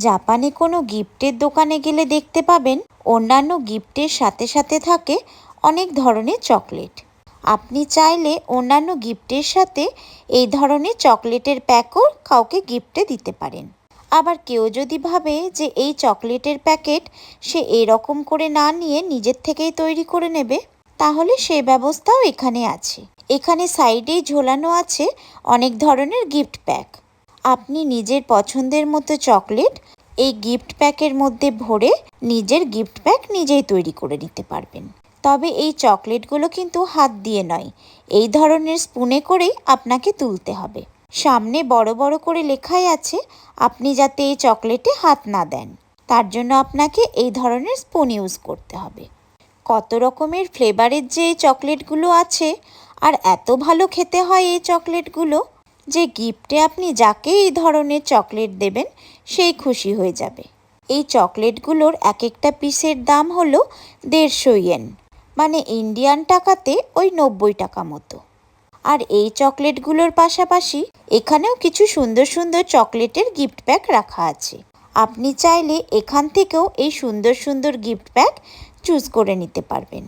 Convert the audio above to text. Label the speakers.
Speaker 1: জাপানে কোনো গিফটের দোকানে গেলে দেখতে পাবেন অন্যান্য গিফটের সাথে সাথে থাকে অনেক ধরনের চকলেট। আপনি চাইলে অন্যান্য গিফটের সাথে এই ধরনের চকলেটের প্যাকও কাউকে গিফটে দিতে পারেন। আবার কেউ যদি ভাবে যে এই চকলেটের প্যাকেট সে এরকম করে না নিয়ে নিজের থেকেই তৈরি করে নেবে, তাহলে সে ব্যবস্থাও এখানে আছে। এখানে সাইডেই ঝোলানো আছে অনেক ধরনের গিফট প্যাক। আপনি নিজের পছন্দের মতো চকলেট এই গিফট প্যাকের মধ্যে ভরে নিজের গিফট প্যাক নিজেই তৈরি করে নিতে পারবেন। তবে এই চকলেটগুলো কিন্তু হাত দিয়ে নয়, এই ধরনের স্পুনে করেই আপনাকে তুলতে হবে। সামনে বড় বড় করে লেখাই আছে আপনি যাতে এই চকলেটে হাত না দেন, তার জন্য আপনাকে এই ধরনের স্পুন ইউজ করতে হবে। কত রকমের ফ্লেভারের যে এই চকলেটগুলো আছে, আর এত ভালো খেতে হয় এই চকলেটগুলো যে গিফটে আপনি যাকে এই ধরনের চকলেট দেবেন সেই খুশি হয়ে যাবে। এই চকলেটগুলোর এক একটা পিসের দাম হলো 150 ইয়েন, মানে ইন্ডিয়ান টাকাতে ওই 90 টাকা মতো। আর এই চকলেটগুলোর পাশাপাশি এখানেও কিছু সুন্দর সুন্দর চকলেটের গিফট প্যাক রাখা আছে। আপনি চাইলে এখান থেকেও এই সুন্দর সুন্দর গিফট প্যাক চুজ করে নিতে পারবেন।